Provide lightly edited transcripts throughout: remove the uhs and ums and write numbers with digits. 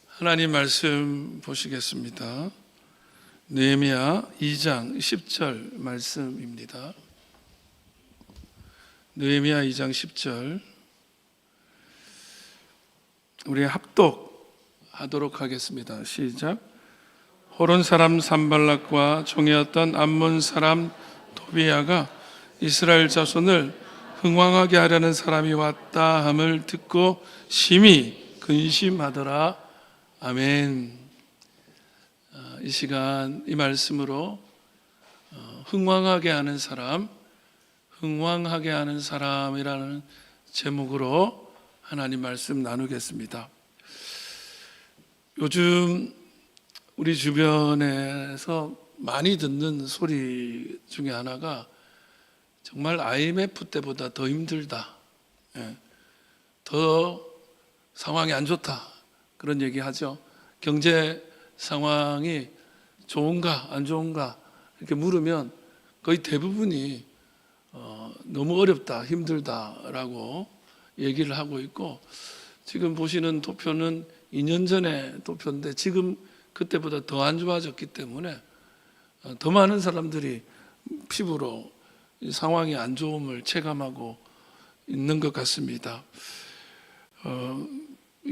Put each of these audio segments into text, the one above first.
하나님 말씀 보시겠습니다. 느헤미야 2장 10절 말씀입니다. 느헤미야 2장 10절 우리 합독하도록 하겠습니다. 시작. 호론 사람 산발락과 종이었던 암몬 사람 도비야가 이스라엘 자손을 흥왕하게 하려는 사람이 왔다 함을 듣고 심히 근심하더라. 아멘. 이 시간 이 말씀으로 흥왕하게 하는 사람, 흥왕하게 하는 사람이라는 제목으로 하나님 말씀 나누겠습니다. 요즘 우리 주변에서 많이 듣는 소리 중에 하나가 정말 IMF 때보다 더 힘들다, 더 상황이 안 좋다, 그런 얘기 하죠. 경제 상황이 좋은가 안 좋은가 이렇게 물으면 거의 대부분이 너무 어렵다, 힘들다라고 얘기를 하고 있고, 지금 보시는 도표는 2년 전의 도표인데 지금 그때보다 더 안 좋아졌기 때문에 더 많은 사람들이 피부로 이 상황이 안 좋음을 체감하고 있는 것 같습니다.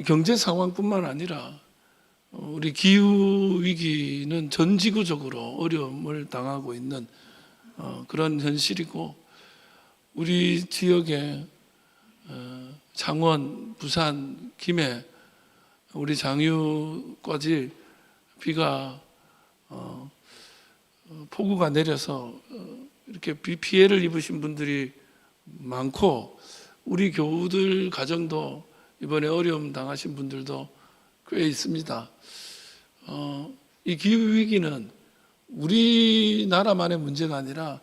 경제 상황뿐만 아니라 우리 기후 위기는 전 지구적으로 어려움을 당하고 있는 그런 현실이고, 우리 지역에 창원, 부산, 김해, 우리 장유까지 비가 폭우가 내려서 이렇게 비 피해를 입으신 분들이 많고, 우리 교우들 가정도 이번에 어려움 당하신 분들도 꽤 있습니다. 이 기후 위기는 우리나라만의 문제가 아니라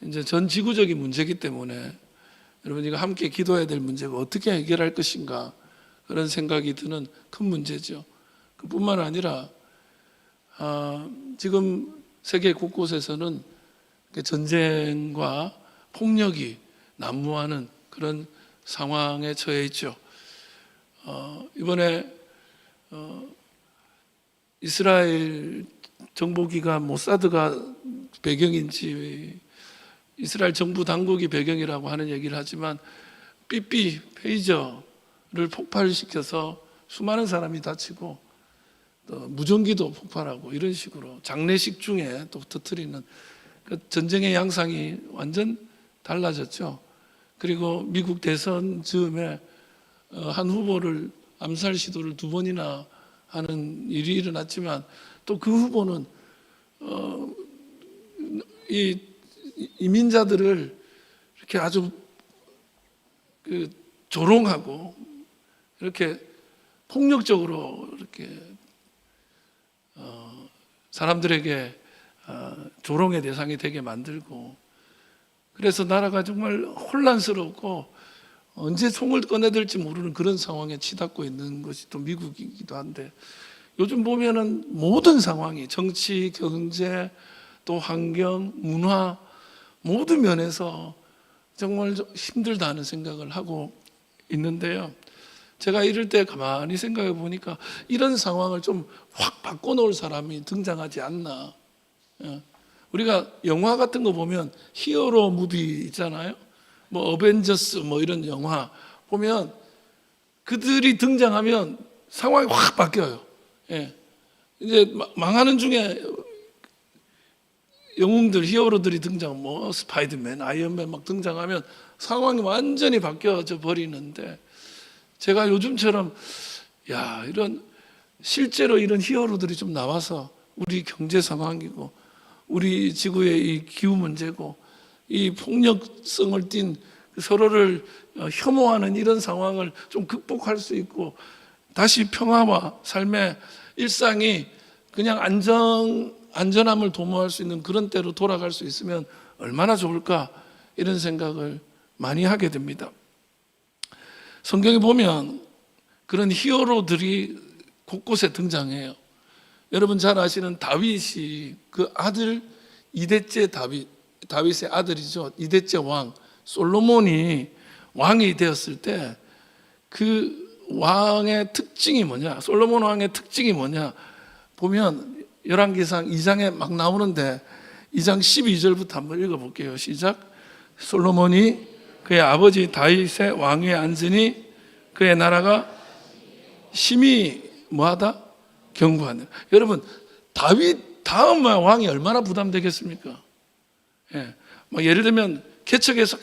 이제 전 지구적인 문제이기 때문에 여러분, 이거 함께 기도해야 될 문제고 어떻게 해결할 것인가, 그런 생각이 드는 큰 문제죠. 그뿐만 아니라 지금 세계 곳곳에서는 전쟁과 폭력이 난무하는 그런 상황에 처해 있죠. 이번에 이스라엘 정보기관 모사드가 배경인지 이스라엘 정부 당국이 배경이라고 하는 얘기를 하지만 삐삐 페이저를 폭발시켜서 수많은 사람이 다치고 또 무전기도 폭발하고 이런 식으로 장례식 중에 또 터뜨리는 그 전쟁의 양상이 완전 달라졌죠. 그리고 미국 대선 즈음에 한 후보를 암살 시도를 2번이나 하는 일이 일어났지만, 또 그 후보는 이 이민자들을 이렇게 아주 조롱하고 이렇게 폭력적으로 이렇게 사람들에게 조롱의 대상이 되게 만들고, 그래서 나라가 정말 혼란스럽고 언제 총을 꺼내들지 모르는 그런 상황에 치닫고 있는 것이 또 미국이기도 한데, 요즘 보면은 모든 상황이 정치, 경제, 또 환경, 문화 모든 면에서 정말 힘들다는 생각을 하고 있는데요. 제가 이럴 때 가만히 생각해 보니까 이런 상황을 좀 확 바꿔놓을 사람이 등장하지 않나. 우리가 영화 같은 거 보면 히어로 무비 있잖아요. 뭐 어벤져스 뭐 이런 영화 보면 그들이 등장하면 상황이 확 바뀌어요. 이제 망하는 중에 영웅들, 히어로들이 등장, 뭐 스파이더맨, 아이언맨 막 등장하면 상황이 완전히 바뀌어져 버리는데, 제가 요즘처럼 이런 실제로 이런 히어로들이 좀 나와서 우리 경제 상황이고 우리 지구의 이 기후 문제고 이 폭력성을 띤 서로를 혐오하는 이런 상황을 좀 극복할 수 있고, 다시 평화와 삶의 일상이 그냥 안전함을 도모할 수 있는 그런 때로 돌아갈 수 있으면 얼마나 좋을까, 이런 생각을 많이 하게 됩니다. 성경에 보면 그런 히어로들이 곳곳에 등장해요. 여러분 잘 아시는 다윗이 그 아들 2대째 다윗의 아들이죠. 2대째 왕 솔로몬이 왕이 되었을 때 그 왕의 특징이 뭐냐? 솔로몬 왕의 특징이 뭐냐? 보면 열왕기상 2장에 막 나오는데 2장 12절부터 한번 읽어볼게요. 시작. 솔로몬이 그의 아버지 다윗의 왕위에 앉으니 그의 나라가 심히 뭐하다? 견고하다. 여러분, 다윗 다음 왕이 얼마나 부담되겠습니까? 예. 막 예를 들면 개척해서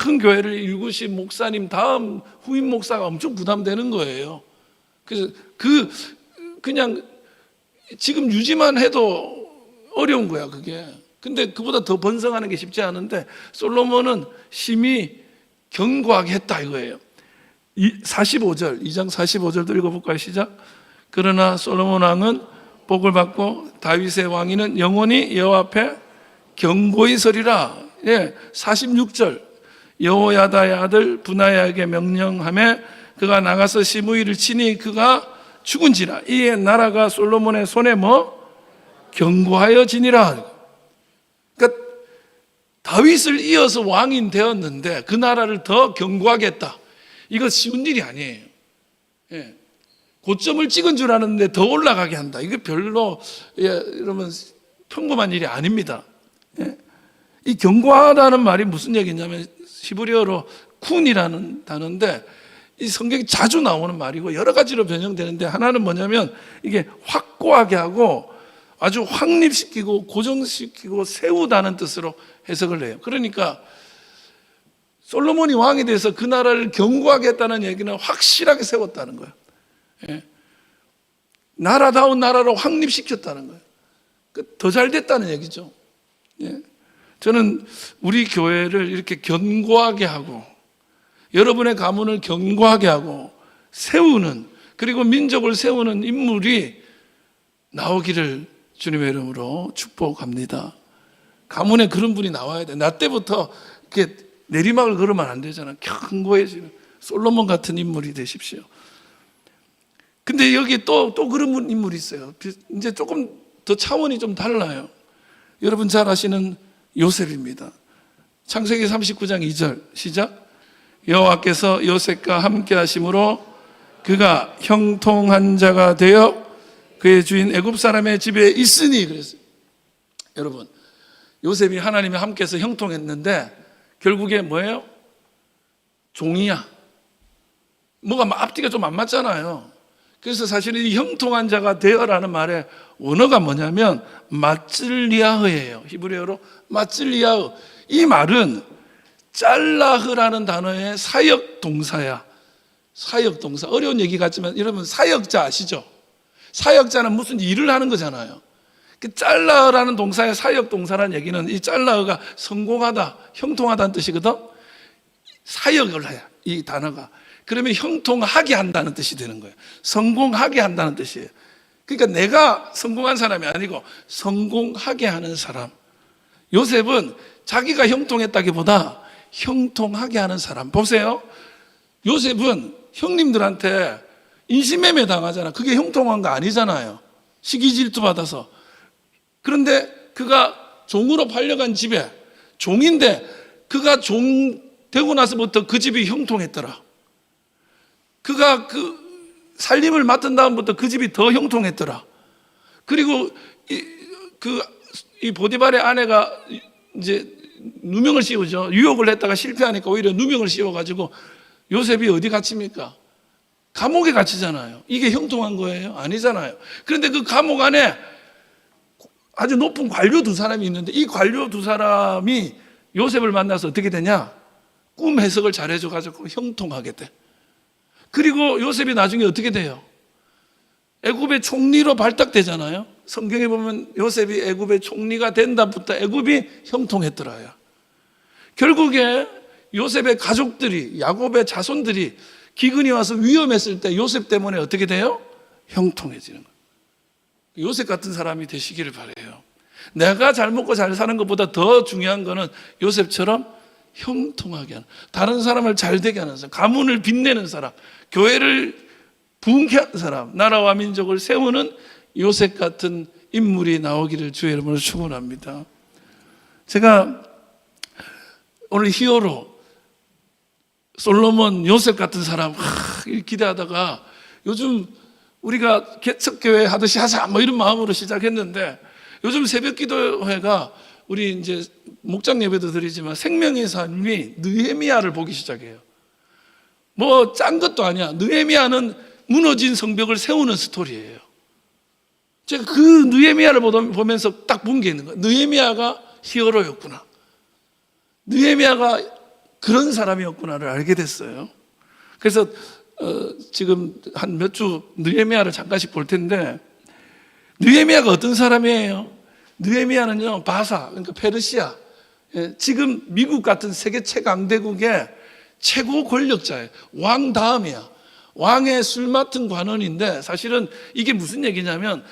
큰 교회를 일구신 목사님 다음 후임 목사가 엄청 부담되는 거예요. 그래서 그냥 지금 유지만 해도 어려운 거야, 그게. 근데 그보다 더 번성하는 게 쉽지 않은데 솔로몬은 심히 견고하게 했다 이거예요. 45절, 2장 45절도 읽어볼까요? 시작. 그러나 솔로몬 왕은 복을 받고 다윗의 왕위는 영원히 여호와 앞에 견고히 서리라. 예, 46절. 여호야다의 아들 분하야에게 명령하며 그가 나가서 시므이를 치니 그가 죽은지라. 이에 나라가 솔로몬의 손에 견고하여지니라. 그러니까 다윗을 이어서 왕이 되었는데 그 나라를 더 견고하게 했다. 이거 쉬운 일이 아니에요. 예. 고점을 찍은 줄 아는데 더 올라가게 한다. 이게 별로 여러분 평범한 일이 아닙니다. 예. 이 견고하다는 말이 무슨 얘기냐면 히브리어로 쿤이라는 단어인데 이 성경에 자주 나오는 말이고 여러 가지로 변형되는데 하나는 뭐냐면 이게 확고하게 하고 아주 확립시키고 고정시키고 세우다는 뜻으로 해석을 해요. 그러니까 솔로몬이 왕이 돼서 그 나라를 견고하게 했다는 얘기는 확실하게 세웠다는 거예요. 예. 나라다운 나라로 확립시켰다는 거예요. 더 잘 됐다는 얘기죠. 예. 저는 우리 교회를 이렇게 견고하게 하고 여러분의 가문을 견고하게 하고 세우는 그리고 민족을 세우는 인물이 나오기를 주님의 이름으로 축복합니다. 가문에 그런 분이 나와야 돼. 나 때부터 이렇게 내리막을 걸으면 안 되잖아. 견고해지는 솔로몬 같은 인물이 되십시오. 근데 여기 또 그런 인물이 있어요. 이제 조금 더 차원이 좀 달라요. 여러분 잘 아시는 요셉입니다. 창세기 39장 2절 시작. 여호와께서 요셉과 함께 하심으로 그가 형통한 자가 되어 그의 주인 애굽 사람의 집에 있으니 그랬어요. 여러분 요셉이 하나님이 함께해서 형통했는데 결국에 뭐예요? 종이야. 뭐가 앞뒤가 좀 안 맞잖아요. 그래서 사실은 이 형통한 자가 되어라는 말의 원어가 뭐냐면 마찔리아흐예요. 히브리어로 마찔리아흐. 이 말은 짤라흐라는 단어의 사역 동사야. 사역 동사. 어려운 얘기 같지만 여러분 사역자 아시죠? 사역자는 무슨 일을 하는 거잖아요. 그 짤라흐라는 동사의 사역 동사라는 얘기는 이 짤라흐가 성공하다, 형통하다는 뜻이거든. 사역을 해야 이 단어가. 그러면 형통하게 한다는 뜻이 되는 거예요. 성공하게 한다는 뜻이에요. 그러니까 내가 성공한 사람이 아니고 성공하게 하는 사람. 요셉은 자기가 형통했다기보다 형통하게 하는 사람. 보세요. 요셉은 형님들한테 인신매매 당하잖아. 그게 형통한 거 아니잖아요. 시기질투 받아서. 그런데 그가 종으로 팔려간 집에 종인데 그가 종 되고 나서부터 그 집이 형통했더라. 그가 그 살림을 맡은 다음부터 그 집이 더 형통했더라. 그리고 이 보디발의 아내가 이제 누명을 씌우죠. 유혹을 했다가 실패하니까 오히려 누명을 씌워가지고 요셉이 어디 갇힙니까? 감옥에 갇히잖아요. 이게 형통한 거예요? 아니잖아요. 그런데 그 감옥 안에 아주 높은 관료 두 사람이 있는데 이 관료 두 사람이 요셉을 만나서 어떻게 되냐? 꿈 해석을 잘해줘가지고 형통하게 돼. 그리고 요셉이 나중에 어떻게 돼요? 애굽의 총리로 발탁되잖아요. 성경에 보면 요셉이 애굽의 총리가 된 다음부터 애굽이 형통했더라요. 결국에 요셉의 가족들이 야곱의 자손들이 기근이 와서 위험했을 때 요셉 때문에 어떻게 돼요? 형통해지는 거예요. 요셉 같은 사람이 되시기를 바라요. 내가 잘 먹고 잘 사는 것보다 더 중요한 거는 요셉처럼 형통하게 하는, 다른 사람을 잘 되게 하는 사람, 가문을 빛내는 사람, 교회를 부흥케 하는 사람, 나라와 민족을 세우는 요셉 같은 인물이 나오기를 주의 이름으로 축원합니다. 제가 오늘 히어로 솔로몬, 요셉 같은 사람 기대하다가 요즘 우리가 개척교회 하듯이 하자 뭐 이런 마음으로 시작했는데 요즘 새벽기도회가 우리 이제 목장 예배도 드리지만 생명의 삶이 느헤미야를 보기 시작해요. 뭐 짠 것도 아니야. 느헤미야는 무너진 성벽을 세우는 스토리예요. 제가 그 느헤미야를 보면서 딱 본 게 있는 거예요. 느헤미야가 히어로였구나. 느헤미야가 그런 사람이었구나를 알게 됐어요. 그래서 지금 한 몇 주 느헤미야를 잠깐씩 볼 텐데, 느헤미야가 어떤 사람이에요? 느헤미야는요, 바사, 그러니까 페르시아, 지금 미국 같은 세계 최강대국의 최고 권력자예요. 왕 다음이야. 왕의 술 맡은 관원인데, 사실은 이게 무슨 얘기냐면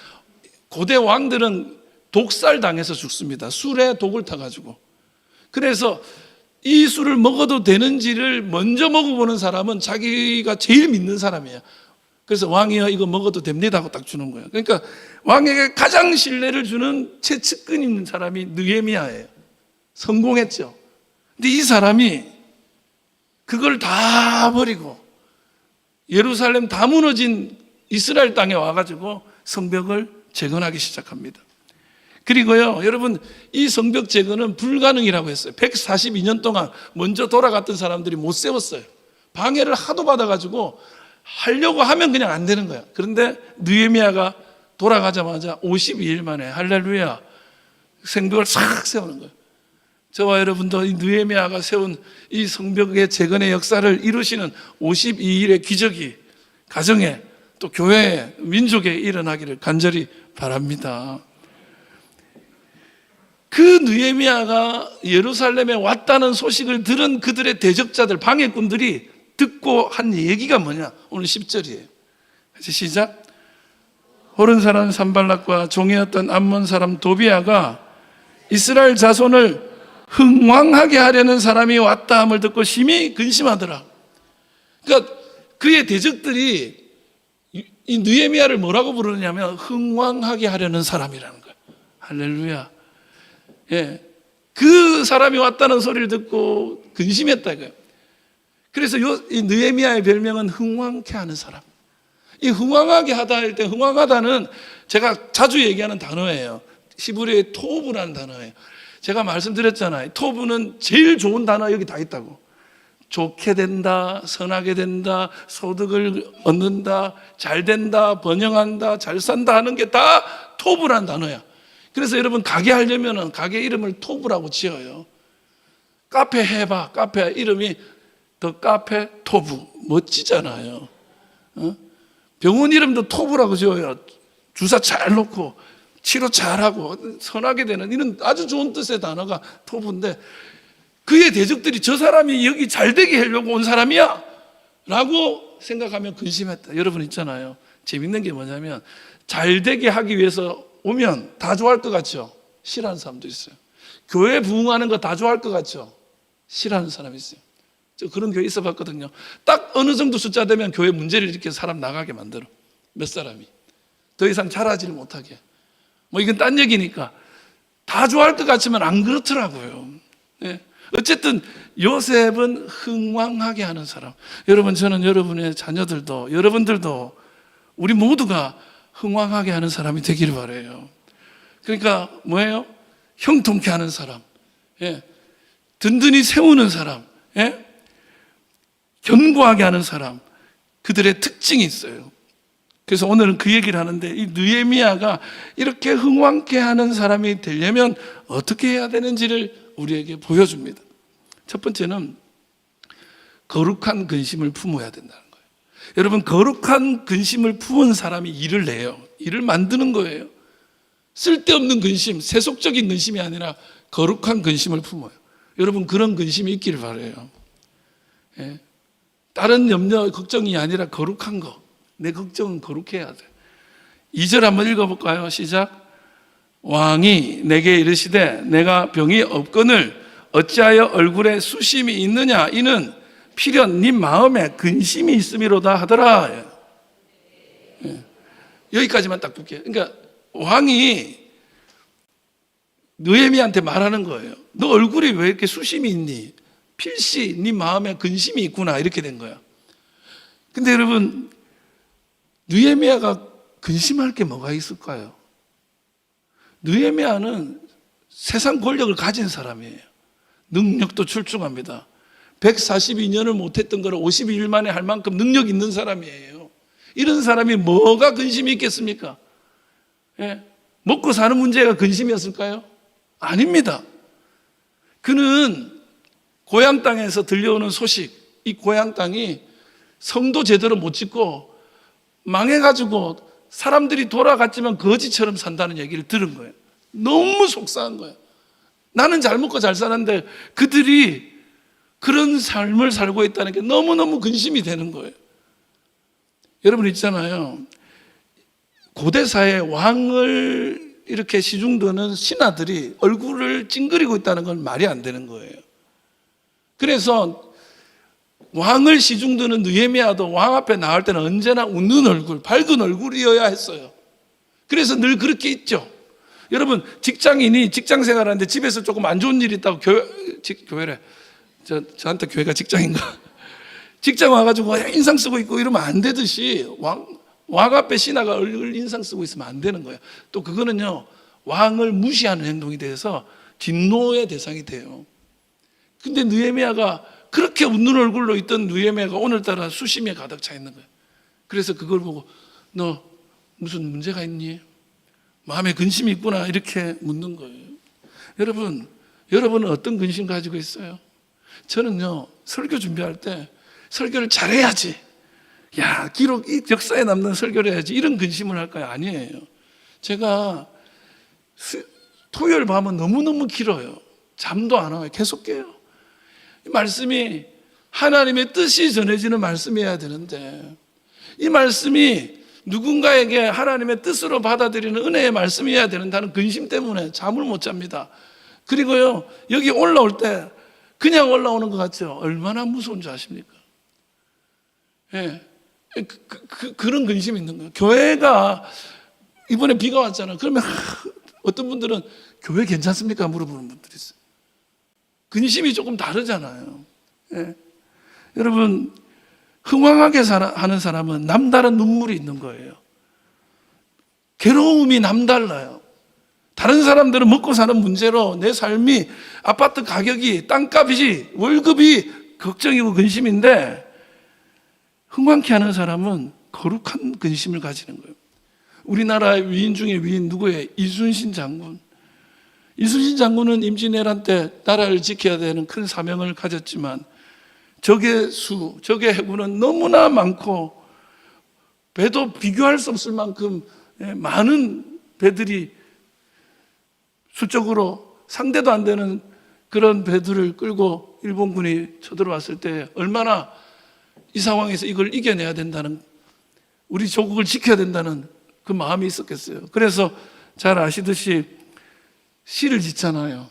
고대 왕들은 독살 당해서 죽습니다. 술에 독을 타가지고. 그래서 이 술을 먹어도 되는지를 먼저 먹어보는 사람은 자기가 제일 믿는 사람이에요. 그래서 왕이요, 이거 먹어도 됩니다 하고 딱 주는 거예요. 그러니까 왕에게 가장 신뢰를 주는 최측근 있는 사람이 느헤미야예요. 성공했죠. 근데 이 사람이 그걸 다 버리고 예루살렘 다 무너진 이스라엘 땅에 와가지고 성벽을 재건하기 시작합니다. 그리고요, 여러분, 이 성벽 재건은 불가능이라고 했어요. 142년 동안 먼저 돌아갔던 사람들이 못 세웠어요. 방해를 하도 받아가지고 하려고 하면 그냥 안 되는 거야. 그런데 느헤미야가 돌아가자마자 52일 만에 할렐루야 성벽을 싹 세우는 거예요. 저와 여러분도 이 느헤미야가 세운 이 성벽의 재건의 역사를 이루시는 52일의 기적이 가정에 또 교회에 민족에 일어나기를 간절히 바랍니다. 그 느헤미야가 예루살렘에 왔다는 소식을 들은 그들의 대적자들, 방해꾼들이 듣고 한 얘기가 뭐냐? 오늘 10절이에요. 시작. 호른 사람 산발락과 종이었던 암몬 사람 도비야가 이스라엘 자손을 흥왕하게 하려는 사람이 왔다 함을 듣고 심히 근심하더라. 그러니까 그의 대적들이 이 느헤미야를 뭐라고 부르느냐면 흥왕하게 하려는 사람이라는 거예요. 할렐루야. 예, 그 사람이 왔다는 소리를 듣고 근심했다 이거예요. 그래서 이 느헤미야의 별명은 흥왕케 하는 사람. 이 흥왕하게 하다 할 때 흥왕하다는 제가 자주 얘기하는 단어예요. 히브리어의 토브라는 단어예요. 제가 말씀드렸잖아요. 토브는 제일 좋은 단어 여기 다 있다고. 좋게 된다, 선하게 된다, 소득을 얻는다, 잘 된다, 번영한다, 잘 산다 하는 게 다 토브라는 단어야. 그래서 여러분 가게 하려면 가게 이름을 토브라고 지어요. 카페 해봐. 카페 이름이 더 카페 토브. 멋지잖아요. 병원 이름도 토브라고 지어요. 주사 잘 놓고 치료 잘하고 선하게 되는 이런 아주 좋은 뜻의 단어가 토브인데, 그의 대적들이 저 사람이 여기 잘 되게 하려고 온 사람이야 라고 생각하면 근심했다. 여러분 있잖아요, 재밌는 게 뭐냐면 잘 되게 하기 위해서 오면 다 좋아할 것 같죠? 싫어하는 사람도 있어요. 교회 부흥하는 거 다 좋아할 것 같죠? 싫어하는 사람이 있어요. 저 그런 교회 있어 봤거든요. 딱 어느 정도 숫자 되면 교회 문제를 일으켜서 사람 나가게 만들어. 몇 사람이 더 이상 자라지를 못하게. 뭐 이건 딴 얘기니까 다 좋아할 것 같지만 안 그렇더라고요. 네. 어쨌든 요셉은 흥왕하게 하는 사람. 여러분, 저는 여러분의 자녀들도 여러분들도 우리 모두가 흥왕하게 하는 사람이 되기를 바라요. 그러니까 뭐예요? 형통케 하는 사람, 예. 든든히 세우는 사람, 예. 견고하게 하는 사람, 그들의 특징이 있어요. 그래서 오늘은 그 얘기를 하는데, 이 느헤미야가 이렇게 흥왕케 하는 사람이 되려면 어떻게 해야 되는지를 우리에게 보여줍니다. 첫 번째는 거룩한 근심을 품어야 된다는 거예요. 여러분, 거룩한 근심을 품은 사람이 일을 내요. 일을 만드는 거예요. 쓸데없는 근심, 세속적인 근심이 아니라 거룩한 근심을 품어요. 여러분, 그런 근심이 있기를 바라요. 예. 다른 염려, 걱정이 아니라 거룩한 거. 내 걱정은 거룩해야 돼. 2절 한번 읽어볼까요? 시작. 왕이 내게 이르시되 내가 병이 없거늘 어찌하여 얼굴에 수심이 있느냐? 이는 필연 네 마음에 근심이 있음이로다 하더라. 예. 여기까지만 딱 볼게요. 그러니까 왕이 느헤미야한테 말하는 거예요. 너 얼굴에 왜 이렇게 수심이 있니? 필시 네 마음에 근심이 있구나 이렇게 된 거야. 근데 여러분 느헤미야가 근심할 게 뭐가 있을까요? 느헤미야는 세상 권력을 가진 사람이에요. 능력도 출중합니다. 142년을 못했던 걸 52일 만에 할 만큼 능력 있는 사람이에요. 이런 사람이 뭐가 근심이 있겠습니까? 예? 먹고 사는 문제가 근심이었을까요? 아닙니다. 그는 고향 땅에서 들려오는 소식, 이 고향 땅이 성도 제대로 못 짓고 망해가지고 사람들이 돌아갔지만 거지처럼 산다는 얘기를 들은 거예요. 너무 속상한 거예요. 나는 잘 먹고 잘 사는데 그들이 그런 삶을 살고 있다는 게 너무너무 근심이 되는 거예요. 여러분 있잖아요. 고대사에 왕을 이렇게 시중드는 신하들이 얼굴을 찡그리고 있다는 건 말이 안 되는 거예요. 그래서 왕을 시중드는 느헤미야도 왕 앞에 나올 때는 언제나 웃는 얼굴, 밝은 얼굴이어야 했어요. 그래서 늘 그렇게 있죠. 여러분 직장인이 직장 생활하는데 집에서 조금 안 좋은 일이 있다고 교회래. 저한테 교회가 직장인가? 직장 와가지고 인상 쓰고 있고 이러면 안 되듯이 왕 앞에 신하가 얼굴 인상 쓰고 있으면 안 되는 거예요. 또 그거는요 왕을 무시하는 행동이 돼서 진노의 대상이 돼요. 근데 느헤미야가 그렇게 웃는 얼굴로 있던 느헤미야가 오늘따라 수심에 가득 차 있는 거예요. 그래서 그걸 보고 너 무슨 문제가 있니? 마음에 근심이 있구나 이렇게 묻는 거예요. 여러분은 어떤 근심 가지고 있어요? 저는요 설교 준비할 때 설교를 잘해야지, 야 기록 이 역사에 남는 설교를 해야지 이런 근심을 할까요? 아니에요. 제가 토요일 밤은 너무너무 길어요. 잠도 안 와요. 계속 깨요. 이 말씀이 하나님의 뜻이 전해지는 말씀이어야 되는데 이 말씀이 누군가에게 하나님의 뜻으로 받아들이는 은혜의 말씀이어야 되는다는 근심 때문에 잠을 못 잡니다. 그리고요 여기 올라올 때 그냥 올라오는 것 같죠? 얼마나 무서운 줄 아십니까? 예. 그런 근심이 있는 거예요. 교회가 이번에 비가 왔잖아요. 그러면 어떤 분들은 교회 괜찮습니까? 물어보는 분들이 있어요. 근심이 조금 다르잖아요. 예. 여러분 흥황하게 하는 사람은 남다른 눈물이 있는 거예요. 괴로움이 남달라요. 다른 사람들은 먹고 사는 문제로 내 삶이 아파트 가격이 땅값이 월급이 걱정이고 근심인데 흥황케 하는 사람은 거룩한 근심을 가지는 거예요. 우리나라의 위인 중에 위인 누구예요? 이순신 장군. 이순신 장군은 임진왜란 때 나라를 지켜야 되는 큰 사명을 가졌지만 적의 해군은 너무나 많고 배도 비교할 수 없을 만큼 많은 배들이 수적으로 상대도 안 되는 그런 배들을 끌고 일본군이 쳐들어왔을 때 얼마나 이 상황에서 이걸 이겨내야 된다는, 우리 조국을 지켜야 된다는 그 마음이 있었겠어요. 그래서 잘 아시듯이 시를 짓잖아요.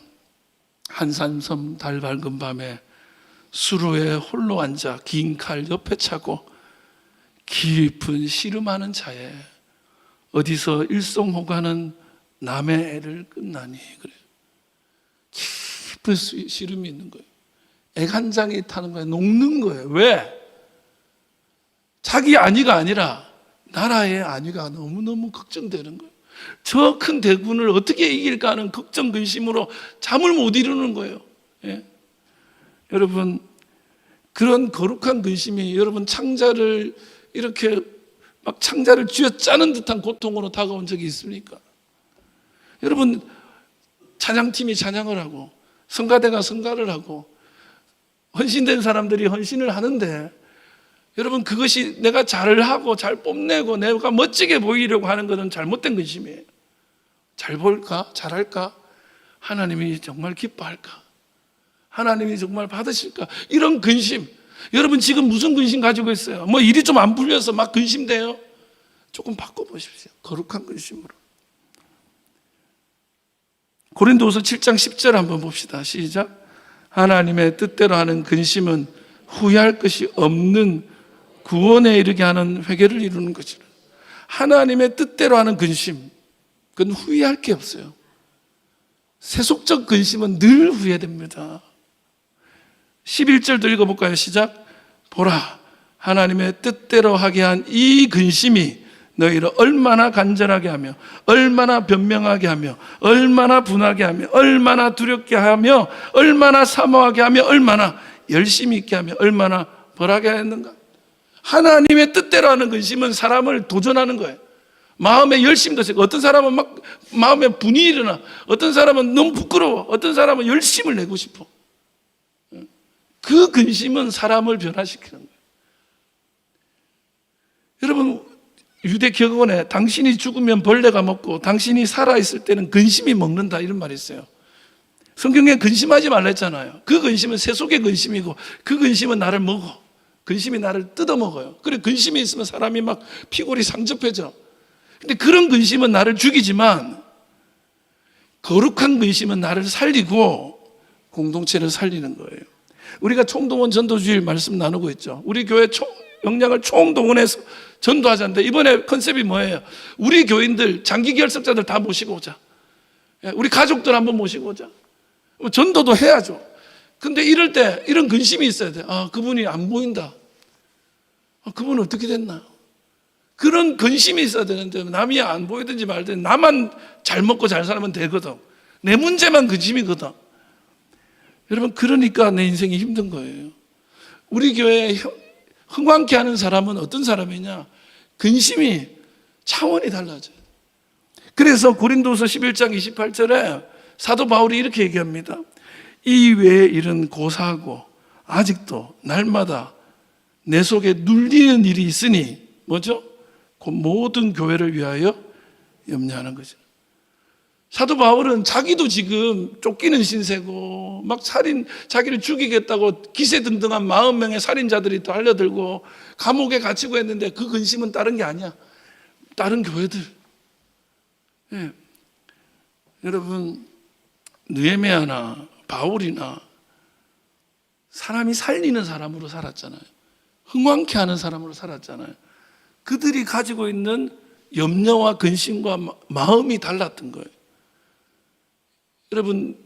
한산섬 달 밝은 밤에 수로에 홀로 앉아 긴 칼 옆에 차고 깊은 씨름하는 자에 어디서 일송호가는 남의 애를 끝나니. 그래요. 깊은 씨름이 있는 거예요. 애간장이 타는 거예요. 녹는 거예요. 왜? 자기 안위가 아니라 나라의 안위가 너무너무 걱정되는 거예요. 저 큰 대군을 어떻게 이길까 하는 걱정 근심으로 잠을 못 이루는 거예요. 예? 여러분 그런 거룩한 근심이 여러분 창자를 이렇게 막 창자를 쥐어짜는 듯한 고통으로 다가온 적이 있습니까? 여러분 찬양팀이 찬양을 하고 성가대가 성가를 하고 헌신된 사람들이 헌신을 하는데 여러분 그것이 내가 잘하고 잘 뽐내고 내가 멋지게 보이려고 하는 것은 잘못된 근심이에요. 잘 볼까? 잘할까? 하나님이 정말 기뻐할까? 하나님이 정말 받으실까? 이런 근심. 여러분 지금 무슨 근심 가지고 있어요? 뭐 일이 좀 안 풀려서 막 근심돼요? 조금 바꿔보십시오. 거룩한 근심으로. 고린도후서 7장 10절 한번 봅시다. 시작. 하나님의 뜻대로 하는 근심은 후회할 것이 없는 구원에 이르게 하는 회개를 이루는 것이라. 하나님의 뜻대로 하는 근심, 그건 후회할 게 없어요. 세속적 근심은 늘 후회됩니다. 11절도 읽어볼까요? 시작. 보라, 하나님의 뜻대로 하게 한 이 근심이 너희를 얼마나 간절하게 하며 얼마나 변명하게 하며 얼마나 분하게 하며 얼마나 두렵게 하며 얼마나 사모하게 하며 얼마나 열심히 있게 하며 얼마나 벌하게 하였는가. 하나님의 뜻대로 하는 근심은 사람을 도전하는 거예요. 마음에 열심도 있고, 어떤 사람은 막 마음에 분이 일어나, 어떤 사람은 너무 부끄러워, 어떤 사람은 열심을 내고 싶어. 그 근심은 사람을 변화시키는 거예요. 여러분, 유대 격언에 당신이 죽으면 벌레가 먹고 당신이 살아있을 때는 근심이 먹는다, 이런 말이 있어요. 성경에 근심하지 말라 했잖아요. 그 근심은 세속의 근심이고 그 근심은 나를 먹어. 근심이 나를 뜯어먹어요. 그래, 근심이 있으면 사람이 막 피골이 상접해져. 근데 그런 근심은 나를 죽이지만 거룩한 근심은 나를 살리고 공동체를 살리는 거예요. 우리가 총동원 전도주일 말씀 나누고 있죠. 우리 교회 역량을 총동원해서 전도하자는데, 이번에 컨셉이 뭐예요? 우리 교인들, 장기 결석자들 다 모시고 오자. 우리 가족들 한번 모시고 오자. 전도도 해야죠. 근데 이럴 때 이런 근심이 있어야 돼. 아, 그분이 안 보인다. 아, 그분은 어떻게 됐나? 그런 근심이 있어야 되는데, 남이 안 보이든지 말든지 나만 잘 먹고 잘 살면 되거든. 내 문제만 근심이거든. 여러분, 그러니까 내 인생이 힘든 거예요. 우리 교회에 흥왕케 하는 사람은 어떤 사람이냐? 근심이 차원이 달라져요. 그래서 고린도서 11장 28절에 사도 바울이 이렇게 얘기합니다. 이 외의 일은 고사하고 아직도 날마다 내 속에 눌리는 일이 있으니, 뭐죠? 그 모든 교회를 위하여 염려하는 거죠. 사도 바울은 자기도 지금 쫓기는 신세고 막 자기를 죽이겠다고 기세등등한 40명의 살인자들이 또 달려들고 감옥에 갇히고 했는데, 그 근심은 다른 게 아니야. 다른 교회들. 예. 여러분, 느헤미야나 바울이나 사람이 살리는 사람으로 살았잖아요. 흥왕케 하는 사람으로 살았잖아요. 그들이 가지고 있는 염려와 근심과 마음이 달랐던 거예요. 여러분,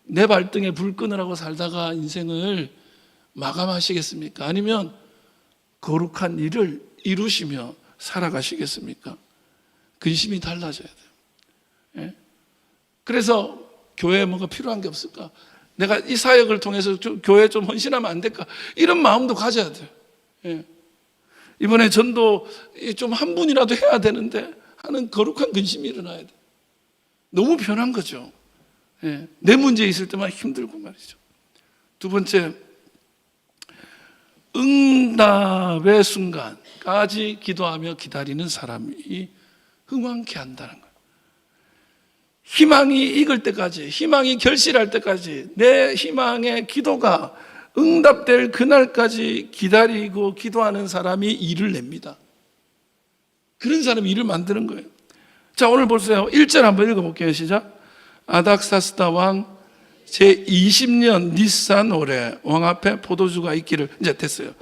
내 발등에 불 끄느라고 살다가 인생을 마감하시겠습니까? 아니면 거룩한 일을 이루시며 살아가시겠습니까? 근심이 달라져야 돼요. 예? 그래서 교회에 뭔가 필요한 게 없을까? 내가 이 사역을 통해서 교회에 좀 헌신하면 안 될까? 이런 마음도 가져야 돼요. 예. 이번에 전도 좀 한 분이라도 해야 되는데 하는 거룩한 근심이 일어나야 돼요. 너무 변한 거죠. 예. 내 문제 있을 때만 힘들고 말이죠. 두 번째, 응답의 순간까지 기도하며 기다리는 사람이 흥왕케 한다는 거예요. 희망이 익을 때까지, 희망이 결실할 때까지 내 희망의 기도가 응답될 그날까지 기다리고 기도하는 사람이 일을 냅니다. 그런 사람이 일을 만드는 거예요. 자, 오늘 보세요. 1절 한번 읽어볼게요. 시작. 아닥사스다 왕 제20년 니산 올해 왕 앞에 포도주가 있기를. 이제 됐어요.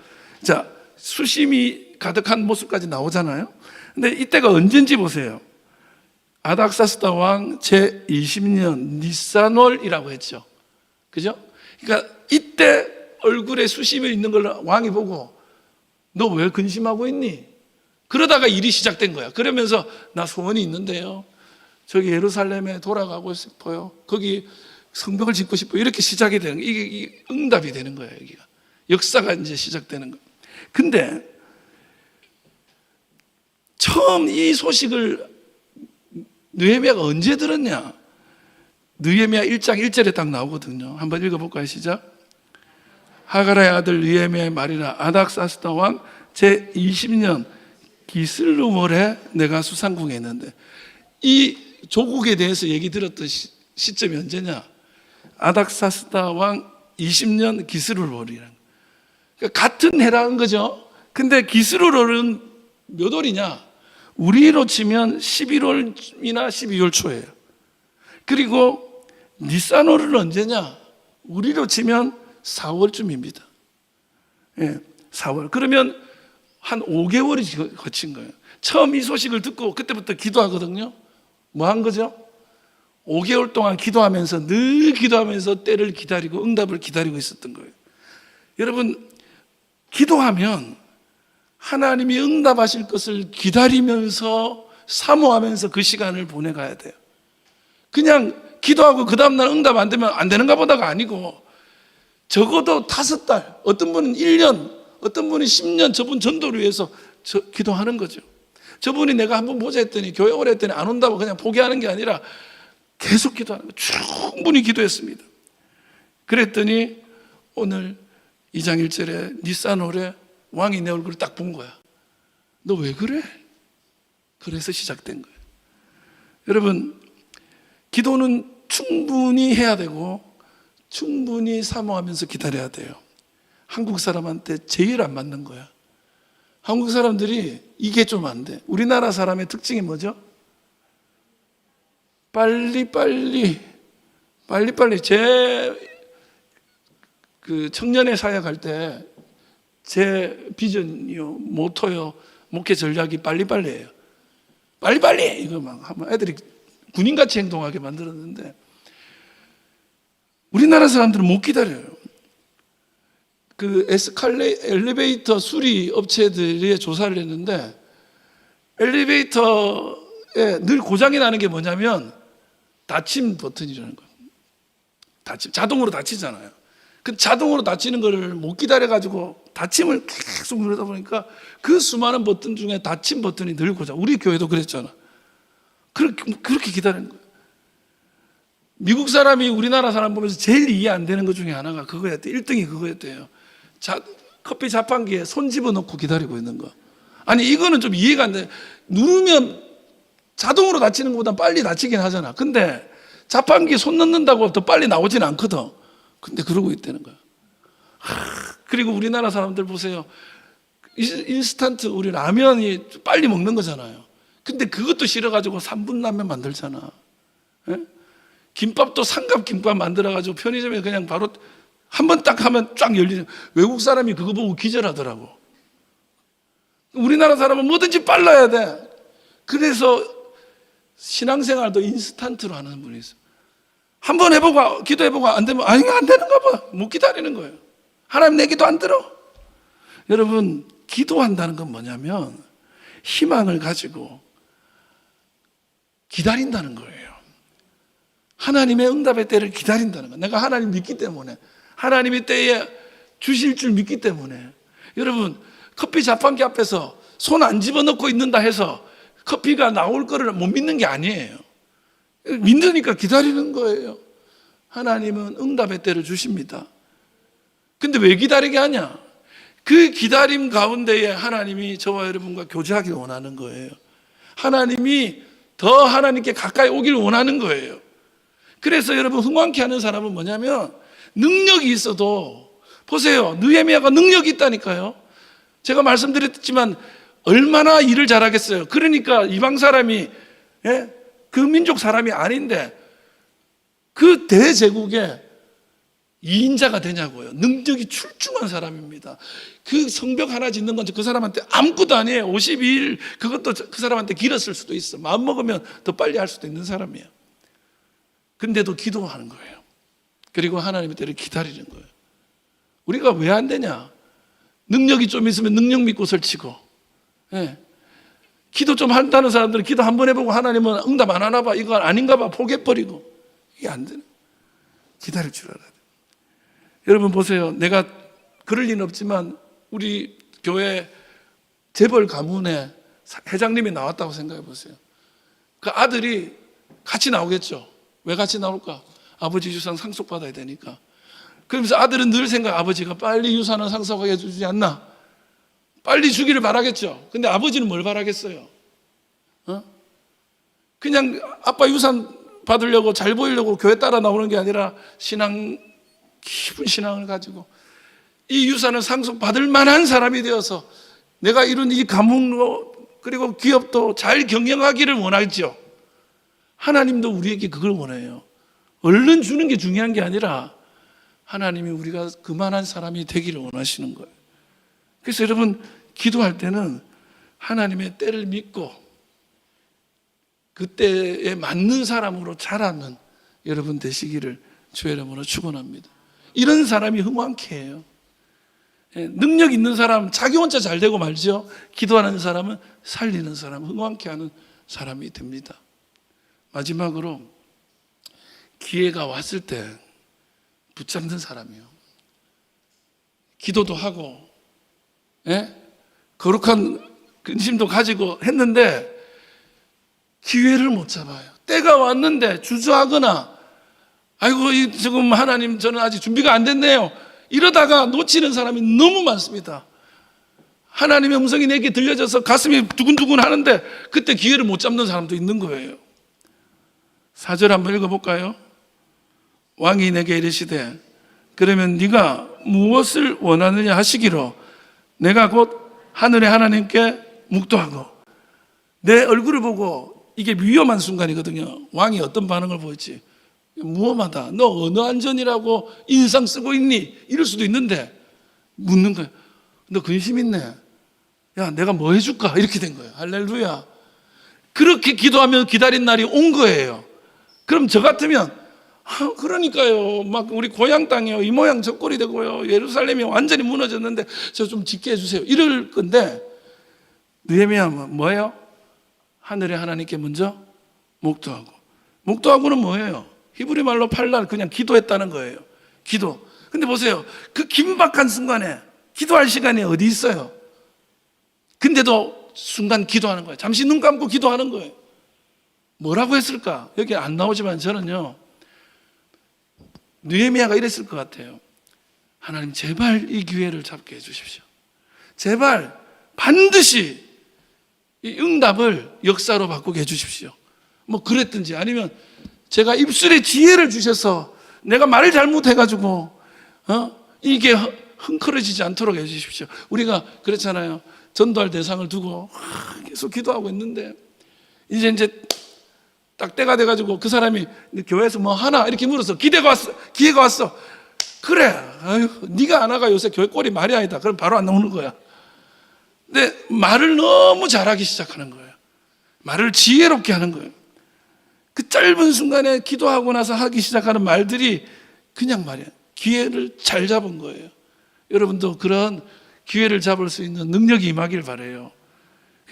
자, 수심이 가득한 모습까지 나오잖아요. 근데 이때가 언젠지 보세요. 아닥사스다 왕 제20년 니산월이라고 했죠. 그죠? 그러니까 이때 얼굴에 수심이 있는 걸 왕이 보고, 너 왜 근심하고 있니? 그러다가 일이 시작된 거야. 그러면서 나 소원이 있는데요, 저기 예루살렘에 돌아가고 싶어요. 거기 성벽을 짓고 싶어요. 이렇게 시작이 되는 거예요. 이게 응답이 되는 거예요. 여기가 역사가 이제 시작되는 거예요. 근데 처음 이 소식을 느헤미야가 언제 들었냐? 느헤미야 1장 1절에 딱 나오거든요. 한번 읽어볼까요? 시작. 하가라의 아들 느헤미야의 말이라. 아닥사스다 왕 제20년 기슬루월에 내가 수상궁에 있는데, 이 조국에 대해서 얘기 들었던 시점이 언제냐? 아닥사스다 왕 20년 기스루월이라는, 그러니까 같은 해라는 거죠. 근데 기스루월은 몇 월이냐? 우리로 치면 11월이나 12월 초예요. 그리고 니산월은 언제냐? 우리로 치면 4월쯤입니다. 예, 4월. 그러면 한 5개월이 거친 거예요. 처음 이 소식을 듣고 그때부터 기도하거든요. 뭐 한 거죠? 5개월 동안 기도하면서, 늘 기도하면서 때를 기다리고 응답을 기다리고 있었던 거예요. 여러분, 기도하면 하나님이 응답하실 것을 기다리면서 사모하면서 그 시간을 보내가야 돼요. 그냥 기도하고 그 다음날 응답 안 되면 안 되는가 보다가 아니고, 적어도 5달, 어떤 분은 1년, 어떤 분이 10년 저분 전도를 위해서 기도하는 거죠. 저분이 내가 한번 보자 했더니, 교회 오래 했더니 안 온다고 그냥 포기하는 게 아니라 계속 기도하는 거예요. 충분히 기도했습니다. 그랬더니 오늘 2장 1절에 니산홀에 왕이 내 얼굴을 딱 본 거야. 너 왜 그래? 그래서 시작된 거예요. 여러분, 기도는 충분히 해야 되고 충분히 사모하면서 기다려야 돼요. 한국 사람한테 제일 안 맞는 거야. 한국 사람들이 이게 좀 안 돼. 우리나라 사람의 특징이 뭐죠? 빨리빨리 그 청년의 사역할 때 제 비전이요, 모토요, 목회 전략이 빨리빨리예요. 빨리빨리 이거 막 하면 애들이 군인같이 행동하게 만들었는데, 우리나라 사람들은 못 기다려요. 그 엘리베이터 수리 업체들이 조사를 했는데, 엘리베이터에 늘 고장이 나는 게 뭐냐면 닫힘 버튼이라는 거예요. 자동으로 닫히잖아요. 그 자동으로 닫히는 거를 못 기다려가지고 닫힘을 계속 누르다 보니까 그 수많은 버튼 중에 닫힘 버튼이 늘 고장. 우리 교회도 그랬잖아. 그렇게 기다리는 거예요. 미국 사람이 우리나라 사람 보면서 제일 이해 안 되는 것 중에 하나가 그거였대요. 1등이 그거였대요. 커피 자판기에 손 집어넣고 기다리고 있는 거. 아니, 이거는 좀 이해가 안 돼. 누르면 자동으로 닫히는 것보다 빨리 닫히긴 하잖아. 근데 자판기에 손 넣는다고 더 빨리 나오진 않거든. 근데 그러고 있다는 거야. 그리고 우리나라 사람들 보세요. 인스턴트, 우리 라면이 빨리 먹는 거잖아요. 근데 그것도 싫어가지고 3분 라면 만들잖아. 예? 김밥도 삼각김밥 만들어가지고 편의점에 그냥 바로 한 번 딱 하면 쫙 열리는. 외국 사람이 그거 보고 기절하더라고. 우리나라 사람은 뭐든지 빨라야 돼. 그래서 신앙생활도 인스턴트로 하는 분이 있어. 한번 해보고 기도해보고 안 되면 아니, 안 되는가 봐. 못 기다리는 거예요. 하나님 내 기도 안 들어. 여러분, 기도한다는 건 뭐냐면 희망을 가지고 기다린다는 거예요. 하나님의 응답의 때를 기다린다는 거예요. 내가 하나님 믿기 때문에, 하나님의 때에 주실 줄 믿기 때문에. 여러분, 커피 자판기 앞에서 손 안 집어넣고 있는다 해서 커피가 나올 거를 못 믿는 게 아니에요. 믿으니까 기다리는 거예요. 하나님은 응답의 때를 주십니다. 근데 왜 기다리게 하냐? 그 기다림 가운데에 하나님이 저와 여러분과 교제하기를 원하는 거예요. 하나님이 더 하나님께 가까이 오기를 원하는 거예요. 그래서 여러분, 흥왕케 하는 사람은 뭐냐면 능력이 있어도, 보세요, 느헤미야가 능력이 있다니까요. 제가 말씀드렸지만 얼마나 일을 잘하겠어요. 그러니까 이방 사람이, 그 민족 사람이 아닌데 그 대제국의 2인자가 되냐고요. 능력이 출중한 사람입니다. 그 성벽 하나 짓는 건 그 사람한테 아무것도 아니에요. 52일, 그것도 그 사람한테 길었을 수도 있어. 마음 먹으면 더 빨리 할 수도 있는 사람이에요. 근데도 기도하는 거예요. 그리고 하나님의 때를 기다리는 거예요. 우리가 왜 안 되냐? 능력이 좀 있으면 능력 믿고 설치고, 기도 좀 한다는 사람들은 기도 한 번 해보고 하나님은 응답 안 하나 봐, 이건 아닌가 봐, 포기해버리고. 이게 안 되는, 기다릴 줄 알아야 돼. 여러분 보세요. 내가 그럴 리는 없지만 우리 교회 재벌 가문에 회장님이 나왔다고 생각해 보세요. 그 아들이 같이 나오겠죠. 왜 같이 나올까? 아버지 유산 상속받아야 되니까. 그러면서 아들은 늘 생각, 아버지가 빨리 유산을 상속하게 해주지 않나? 빨리 주기를 바라겠죠. 근데 아버지는 뭘 바라겠어요? 그냥 아빠 유산 받으려고, 잘 보이려고 교회 따라 나오는 게 아니라 깊은 신앙을 가지고 이 유산을 상속받을 만한 사람이 되어서 내가 이룬 이 가문도 그리고 기업도 잘 경영하기를 원하죠. 하나님도 우리에게 그걸 원해요. 얼른 주는 게 중요한 게 아니라 하나님이 우리가 그만한 사람이 되기를 원하시는 거예요. 그래서 여러분, 기도할 때는 하나님의 때를 믿고 그 때에 맞는 사람으로 자라는 여러분 되시기를 주의 이름으로 축원합니다. 이런 사람이 흥왕케예요. 능력 있는 사람 자기 혼자 잘 되고 말죠. 기도하는 사람은 살리는 사람, 흥왕케 하는 사람이 됩니다. 마지막으로 기회가 왔을 때 붙잡는 사람이요. 기도도 하고 거룩한 근심도 가지고 했는데 기회를 못 잡아요. 때가 왔는데 주저하거나 아이고 지금 하나님 저는 아직 준비가 안 됐네요. 이러다가 놓치는 사람이 너무 많습니다. 하나님의 음성이 내게 들려져서 가슴이 두근두근 하는데 그때 기회를 못 잡는 사람도 있는 거예요. 4절 한번 읽어볼까요? 왕이 내게 이르시되 그러면 네가 무엇을 원하느냐 하시기로 내가 곧 하늘의 하나님께 묵도하고 내 얼굴을 보고 이게 위험한 순간이거든요. 왕이 어떤 반응을 보일지 무엄하다. 너 어느 안전이라고 인상 쓰고 있니? 이럴 수도 있는데 묻는 거예요. 너 근심 있네. 야 내가 뭐 해줄까? 이렇게 된 거예요. 할렐루야. 그렇게 기도하면 기다린 날이 온 거예요. 그럼 저 같으면 그러니까요. 막 우리 고향 땅이요. 이 모양 저 꼴이 되고요. 예루살렘이 완전히 무너졌는데 저 좀 짓게 해주세요. 이럴 건데 느헤미야는 뭐예요? 하늘의 하나님께 먼저 묵도하고. 묵도하고는 뭐예요? 히브리 말로 팔날 그냥 기도했다는 거예요. 기도. 근데 보세요. 그 긴박한 순간에 기도할 시간이 어디 있어요? 근데도 순간 기도하는 거예요. 잠시 눈 감고 기도하는 거예요. 뭐라고 했을까? 여기 안 나오지만 저는요. 느헤미야가 이랬을 것 같아요. 하나님 제발 이 기회를 잡게 해주십시오. 제발 반드시 이 응답을 역사로 바꾸게 해주십시오. 뭐 그랬든지 아니면 제가 입술에 지혜를 주셔서 내가 말을 잘못해가지고 이게 흥크러지지 않도록 해주십시오. 우리가 그렇잖아요. 전도할 대상을 두고 계속 기도하고 있는데 이제 딱 때가 돼가지고 그 사람이 교회에서 뭐 하나 이렇게 물어서 기회가 왔어. 그래. 아유, 네가 안 와가 요새 교회 꼴이 말이 아니다. 그럼 바로 안 나오는 거야. 근데 말을 너무 잘하기 시작하는 거예요. 말을 지혜롭게 하는 거예요. 그 짧은 순간에 기도하고 나서 하기 시작하는 말들이 그냥 말이야. 기회를 잘 잡은 거예요. 여러분도 그런 기회를 잡을 수 있는 능력이 임하길 바라요.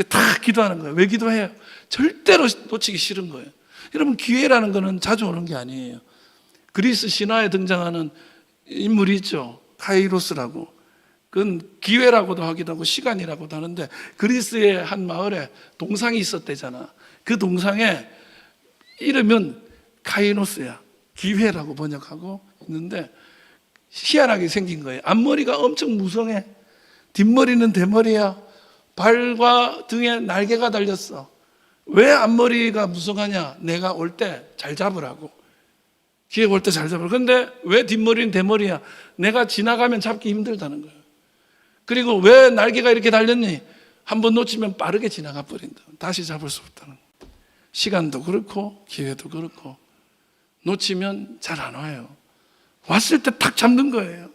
다 기도하는 거예요. 왜 기도해요? 절대로 놓치기 싫은 거예요. 여러분 기회라는 거는 자주 오는 게 아니에요. 그리스 신화에 등장하는 인물이 있죠. 카이로스라고. 그건 기회라고도 하기도 하고 시간이라고도 하는데 그리스의 한 마을에 동상이 있었대잖아. 그 동상에 이름은 카이노스야. 기회라고 번역하고 있는데 희한하게 생긴 거예요. 앞머리가 엄청 무성해. 뒷머리는 대머리야. 발과 등에 날개가 달렸어. 왜 앞머리가 무성하냐? 내가 올 때 잘 잡으라고. 기회 올 때 잘 잡으라고. 근데 왜 뒷머리는 대머리야? 내가 지나가면 잡기 힘들다는 거예요. 그리고 왜 날개가 이렇게 달렸니? 한번 놓치면 빠르게 지나가 버린다. 다시 잡을 수 없다는 거예요. 시간도 그렇고 기회도 그렇고 놓치면 잘 안 와요. 왔을 때 탁 잡는 거예요.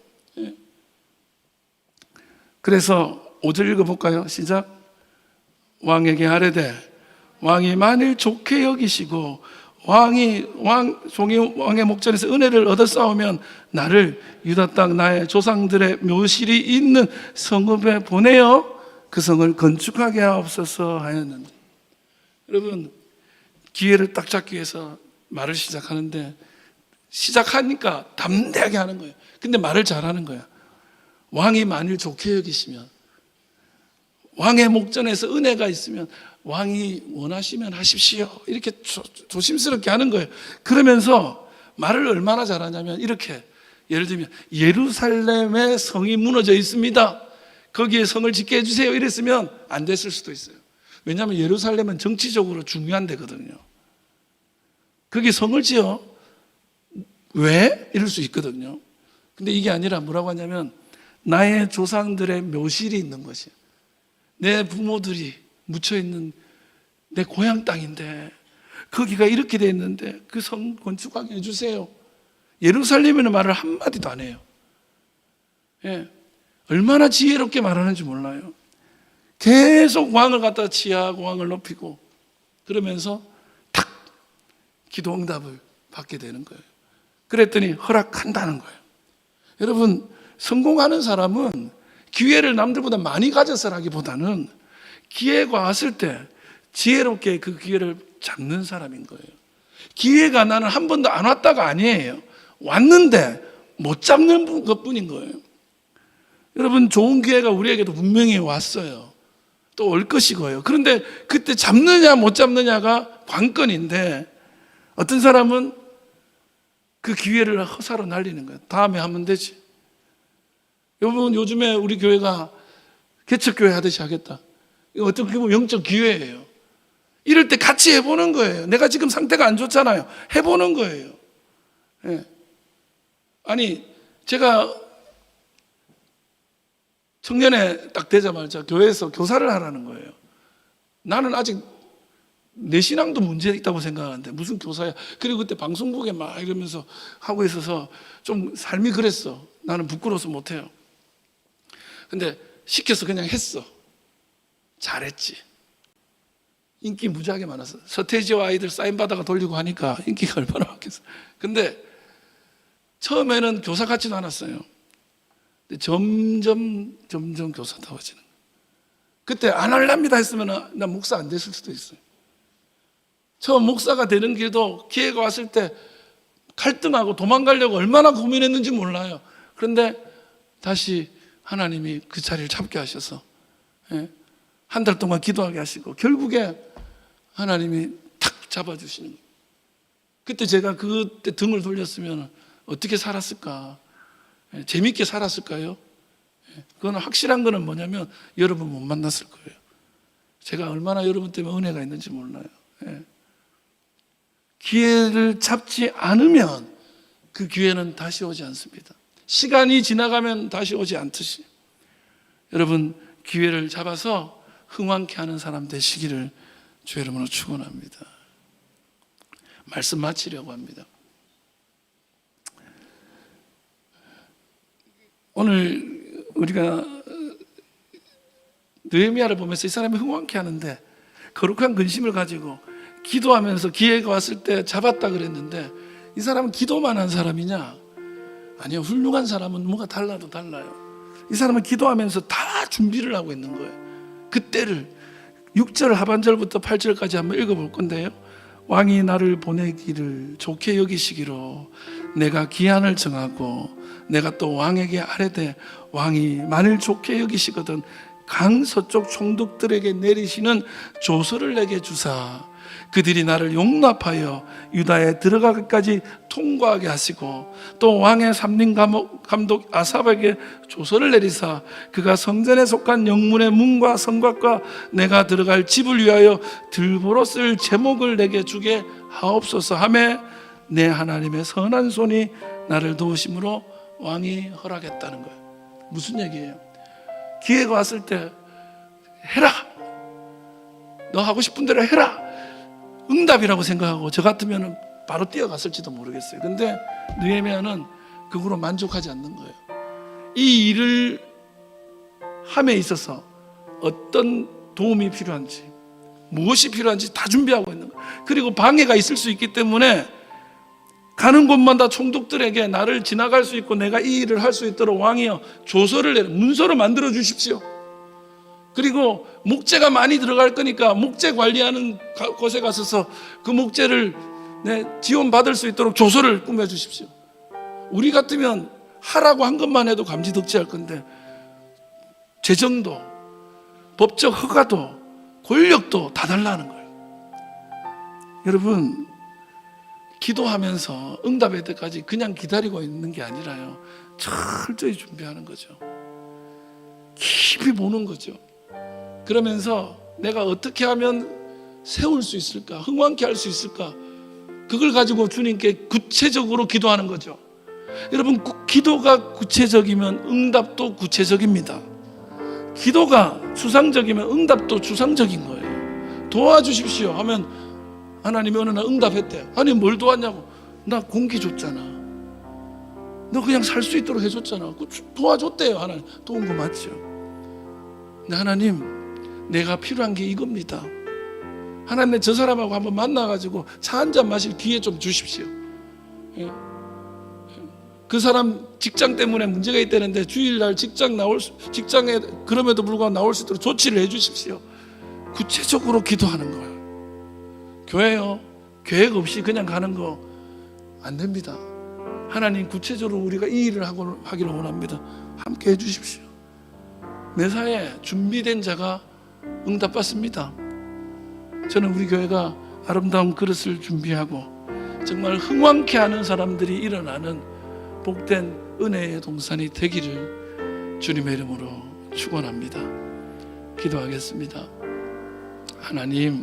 그래서 5절 읽어볼까요? 시작. 왕에게 하래되 왕이 만일 좋게 여기시고 왕의 목전에서 은혜를 얻어 싸우면 나를 유다 땅 나의 조상들의 묘실이 있는 성읍에 보내어 그 성을 건축하게 하옵소서 하였는데, 여러분 기회를 딱 잡기 위해서 말을 시작하는데 시작하니까 담대하게 하는 거예요. 근데 말을 잘하는 거야. 왕이 만일 좋게 여기시면, 왕의 목전에서 은혜가 있으면 왕이 원하시면 하십시오. 이렇게 조심스럽게 하는 거예요. 그러면서 말을 얼마나 잘하냐면 이렇게, 예를 들면 예루살렘의 성이 무너져 있습니다. 거기에 성을 짓게 해주세요. 이랬으면 안 됐을 수도 있어요. 왜냐하면 예루살렘은 정치적으로 중요한 데거든요. 거기 성을 지어? 왜? 이럴 수 있거든요. 근데 이게 아니라 뭐라고 하냐면 나의 조상들의 묘실이 있는 것이에요. 내 부모들이 묻혀있는 내 고향 땅인데 거기가 이렇게 돼 있는데 그 성 건축하게 해주세요. 예루살렘이라는 말을 한마디도 안 해요. 예. 얼마나 지혜롭게 말하는지 몰라요. 계속 왕을 갖다 치하하고 왕을 높이고 그러면서 탁 기도 응답을 받게 되는 거예요. 그랬더니 허락한다는 거예요. 여러분 성공하는 사람은 기회를 남들보다 많이 가져서라기보다는 기회가 왔을 때 지혜롭게 그 기회를 잡는 사람인 거예요. 기회가 나는 한 번도 안 왔다가 아니에요. 왔는데 못 잡는 것뿐인 거예요. 여러분, 좋은 기회가 우리에게도 분명히 왔어요. 또 올 것이고요. 그런데 그때 잡느냐 못 잡느냐가 관건인데, 어떤 사람은 그 기회를 허사로 날리는 거예요. 다음에 하면 되지. 여러분, 요즘에 우리 교회가 개척교회 하듯이 하겠다. 이거 어떻게 보면 영적 기회예요. 이럴 때 같이 해보는 거예요. 내가 지금 상태가 안 좋잖아요. 해보는 거예요. 예. 아니, 제가 청년에 딱 되자마자 교회에서 교사를 하라는 거예요. 나는 아직 내 신앙도 문제 있다고 생각하는데 무슨 교사야. 그리고 그때 방송국에 막 이러면서 하고 있어서 좀 삶이 그랬어. 나는 부끄러워서 못해요. 근데 시켜서 그냥 했어. 잘했지. 인기 무지하게 많았어. 서태지와 아이들 사인 받아가 돌리고 하니까 인기가 얼마나 많겠어. 근데 처음에는 교사 같지도 않았어요. 근데 점점 교사다워지는 거예요. 그때 안 할랍니다 했으면 나 목사 안 됐을 수도 있어요. 처음 목사가 되는 길도 기회가 왔을 때 갈등하고 도망가려고 얼마나 고민했는지 몰라요. 그런데 다시 하나님이 그 자리를 잡게 하셔서 한 달 동안 기도하게 하시고 결국에 하나님이 탁 잡아주시는 거예요. 그때 제가 그때 등을 돌렸으면 어떻게 살았을까? 재밌게 살았을까요? 그건 확실한 거는 뭐냐면 여러분 못 만났을 거예요. 제가 얼마나 여러분 때문에 은혜가 있는지 몰라요. 기회를 잡지 않으면 그 기회는 다시 오지 않습니다. 시간이 지나가면 다시 오지 않듯이 여러분 기회를 잡아서 흥왕케 하는 사람 되시기를 주의 이름으로 축원합니다. 말씀 마치려고 합니다. 오늘 우리가 느헤미야를 보면서 이 사람이 흥왕케 하는데 거룩한 근심을 가지고 기도하면서 기회가 왔을 때 잡았다 그랬는데 이 사람은 기도만 한 사람이냐? 아니요. 훌륭한 사람은 뭐가 달라도 달라요. 이 사람은 기도하면서 다 준비를 하고 있는 거예요. 그때를 6절 하반절부터 8절까지 한번 읽어볼 건데요. 왕이 나를 보내기를 좋게 여기시기로 내가 기한을 정하고 내가 또 왕에게 아뢰되 왕이 만일 좋게 여기시거든 강 서쪽 총독들에게 내리시는 조서를 내게 주사 그들이 나를 용납하여 유다에 들어가기까지 통과하게 하시고 또 왕의 삼림 감독 아삽에게 조서를 내리사 그가 성전에 속한 영문의 문과 성곽과 내가 들어갈 집을 위하여 들보로 쓸 제목을 내게 주게 하옵소서 하매 내 하나님의 선한 손이 나를 도우심으로 왕이 허락했다는 거예요. 무슨 얘기예요? 기회가 왔을 때 해라. 너 하고 싶은 대로 해라. 응답이라고 생각하고 저 같으면 바로 뛰어갔을지도 모르겠어요. 근데 느헤미야는 그거로 만족하지 않는 거예요. 이 일을 함에 있어서 어떤 도움이 필요한지 무엇이 필요한지 다 준비하고 있는 거예요. 그리고 방해가 있을 수 있기 때문에 가는 곳마다 총독들에게 나를 지나갈 수 있고 내가 이 일을 할 수 있도록 왕이여 조서를 내려 문서를 만들어 주십시오. 그리고 목재가 많이 들어갈 거니까 목재 관리하는 곳에 가서서 그 목재를 지원받을 수 있도록 조서를 꾸며 주십시오. 우리 같으면 하라고 한 것만 해도 감지덕지할 건데 재정도 법적 허가도 권력도 다 달라는 거예요. 여러분 기도하면서 응답의 때까지 그냥 기다리고 있는 게 아니라요 철저히 준비하는 거죠. 깊이 보는 거죠. 그러면서 내가 어떻게 하면 세울 수 있을까? 흥왕케 할 수 있을까? 그걸 가지고 주님께 구체적으로 기도하는 거죠. 여러분 기도가 구체적이면 응답도 구체적입니다. 기도가 추상적이면 응답도 추상적인 거예요. 도와주십시오 하면 하나님이 어느 날 응답했대. 아니 뭘 도왔냐고. 나 공기 줬잖아. 너 그냥 살 수 있도록 해줬잖아. 도와줬대요. 하나님 도운 거 맞죠? 근데 하나님 내가 필요한 게 이겁니다. 하나님 저 사람하고 한번 만나가지고 차 한잔 마실 기회 좀 주십시오. 예. 그 사람 직장 때문에 문제가 있다는데 주일날 직장에 그럼에도 불구하고 나올 수 있도록 조치를 해 주십시오. 구체적으로 기도하는 거예요. 교회요, 계획 없이 그냥 가는 거 안 됩니다. 하나님 구체적으로 우리가 이 일을 하기를 원합니다. 함께 해 주십시오. 매사에 준비된 자가 응답받습니다. 저는 우리 교회가 아름다운 그릇을 준비하고 정말 흥왕케 하는 사람들이 일어나는 복된 은혜의 동산이 되기를 주님의 이름으로 축원합니다. 기도하겠습니다. 하나님,